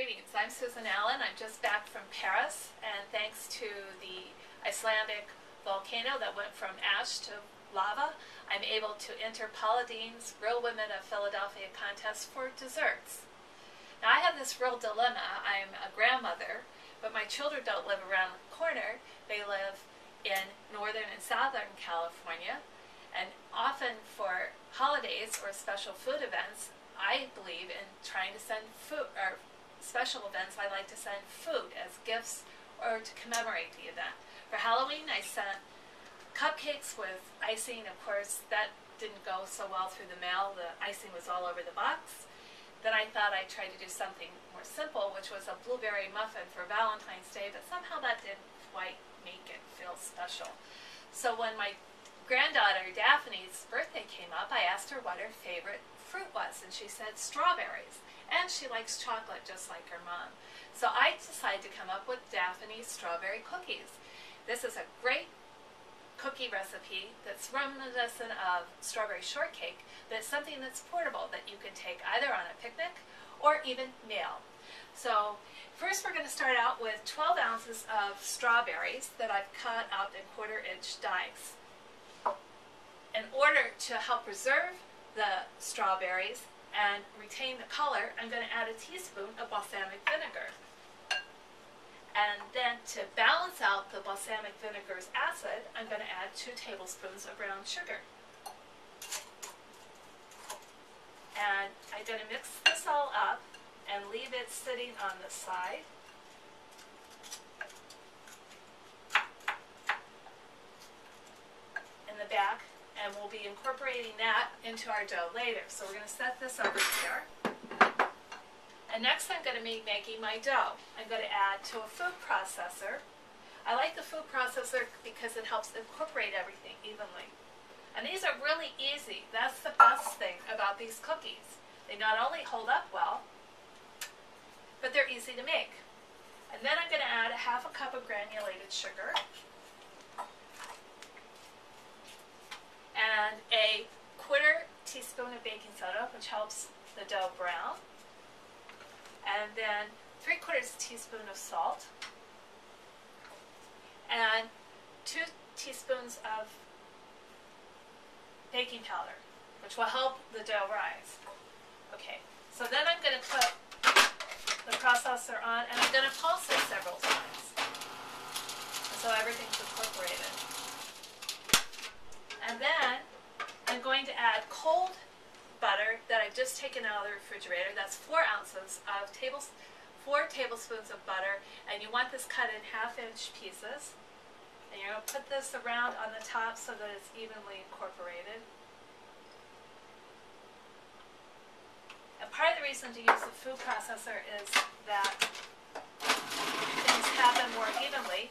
Greetings, I'm Susan Allen. I'm just back from Paris, and thanks to the Icelandic volcano that went from ash to lava, I'm able to enter Paula Deen's Real Women of Philadelphia contest for desserts. Now I have this real dilemma. I'm a grandmother, but my children don't live around the corner. They live in Northern and Southern California, and often for holidays or special food events, I believe in trying to send food, or special events, I like to send food as gifts or to commemorate the event. For Halloween, I sent cupcakes with icing. Of course, that didn't go so well through the mail. The icing was all over the box. Then I thought I'd try to do something more simple, which was a blueberry muffin for Valentine's Day, but somehow that didn't quite make it feel special. So when my granddaughter Daphne's birthday came up, I asked her what her favorite fruit was, and she said strawberries. And she likes chocolate just like her mom. So I decided to come up with Daphne's strawberry cookies. This is a great cookie recipe that's reminiscent of strawberry shortcake, but it's something that's portable that you can take either on a picnic or even mail. So first we're going to start out with 12 ounces of strawberries that I've cut out in 1/4-inch dice. In order to help preserve the strawberries and retain the color, I'm going to add a teaspoon of balsamic vinegar. And then to balance out the balsamic vinegar's acid, I'm going to add 2 tablespoons of brown sugar. And I'm going to mix this all up and leave it sitting on the side. In the back. And we'll be incorporating that into our dough later. So we're going to set this over here. And next I'm going to be making my dough. I'm going to add to a food processor. I like the food processor because it helps incorporate everything evenly. And these are really easy. That's the best thing about these cookies. They not only hold up well, but they're easy to make. And then I'm going to add 1/2 cup of granulated sugar. And a 1/4 teaspoon of baking soda, which helps the dough brown. And then 3/4 teaspoon of salt. And 2 teaspoons of baking powder, which will help the dough rise. Okay, so then I'm going to put the processor on, and I'm going to pulse it several times so everything's incorporated. And then I'm going to add cold butter that I've just taken out of the refrigerator. That's 4 ounces of 4 tablespoons of butter, and you want this cut in 1/2-inch pieces. And you're going to put this around on the top so that it's evenly incorporated. And part of the reason to use the food processor is that things happen more evenly.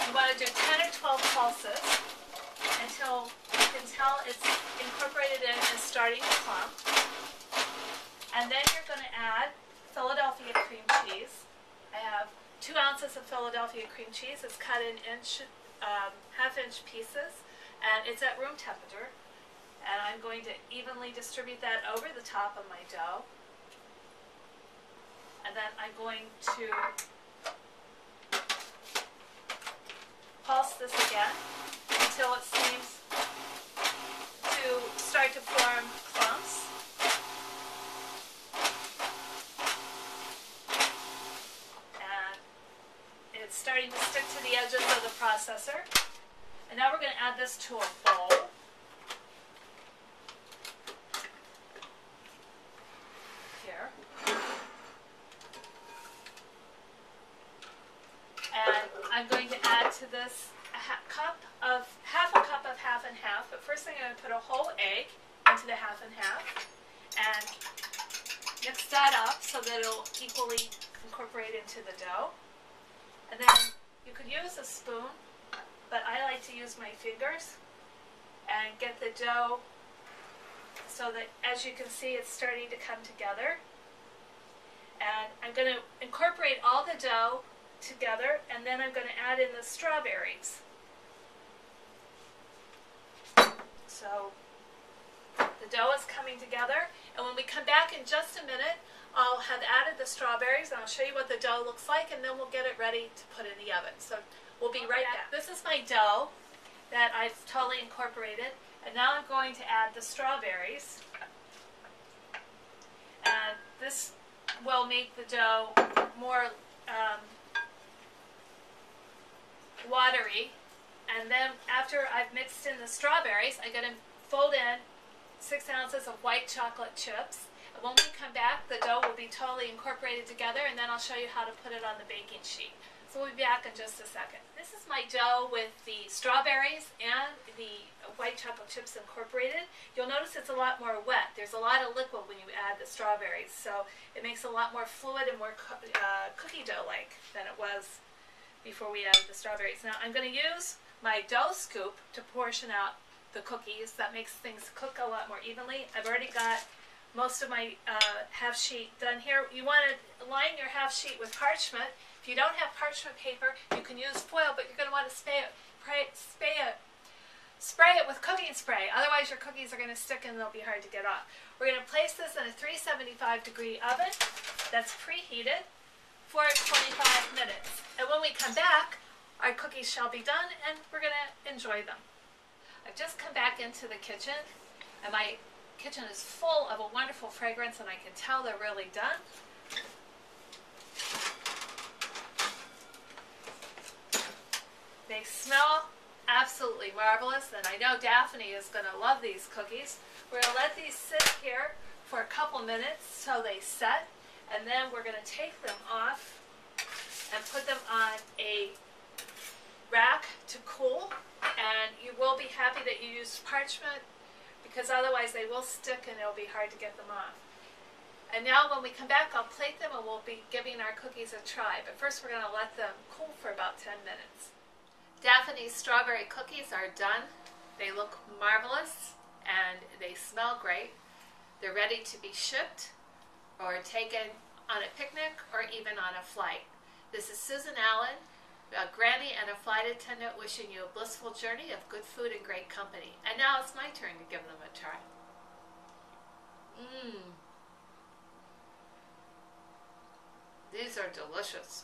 You want to do 10 or 12 pulses until you can tell it's incorporated in and starting to clump. And then you're going to add Philadelphia cream cheese. I have 2 ounces of Philadelphia cream cheese. It's cut in 1/2-inch pieces, and it's at room temperature. And I'm going to evenly distribute that over the top of my dough. And then I'm going to pulse this again until it seems to start to form clumps. And it's starting to stick to the edges of the processor. And now we're going to add this to a bowl. Here. And I'm going to add to this half a cup of half and half, but first thing I'm going to put a whole egg into the half and half and mix that up so that it'll equally incorporate into the dough. And then you could use a spoon, but I like to use my fingers and get the dough so that, as you can see, it's starting to come together. And I'm going to incorporate all the dough together, and then I'm going to add in the strawberries. So the dough is coming together, and when we come back in just a minute, I'll have added the strawberries and I'll show you what the dough looks like, and then we'll get it ready to put in the oven. So we'll be right back. This is my dough that I've totally incorporated, and now I'm going to add the strawberries. And this will make the dough more watery. And then after I've mixed in the strawberries, I'm going to fold in 6 ounces of white chocolate chips. And when we come back, the dough will be totally incorporated together, and then I'll show you how to put it on the baking sheet. So we'll be back in just a second. This is my dough with the strawberries and the white chocolate chips incorporated. You'll notice it's a lot more wet. There's a lot of liquid when you add the strawberries, so it makes it a lot more fluid and more cookie dough-like than it was before we added the strawberries. Now I'm going to use my dough scoop to portion out the cookies. That makes things cook a lot more evenly. I've already got most of my half sheet done here. You want to line your half sheet with parchment. If you don't have parchment paper, you can use foil, but you're going to want to spray it with cooking spray. Otherwise your cookies are going to stick and they'll be hard to get off. We're going to place this in a 375 degree oven that's preheated for 25 minutes. And when we come back, our cookies shall be done and we're going to enjoy them. I've just come back into the kitchen, and my kitchen is full of a wonderful fragrance, and I can tell they're really done. They smell absolutely marvelous, and I know Daphne is going to love these cookies. We're going to let these sit here for a couple minutes so they set, and then we're going to take them off and put them on a rack to cool. And you will be happy that you used parchment, because otherwise they will stick and it'll be hard to get them off. And now when we come back, I'll plate them and we'll be giving our cookies a try. But first we're going to let them cool for about 10 minutes. Daphne's strawberry cookies are done. They look marvelous and they smell great. They're ready to be shipped or taken on a picnic or even on a flight. This is Susan Allen, a granny and a flight attendant, wishing you a blissful journey of good food and great company. And now it's my turn to give them a try. These are delicious.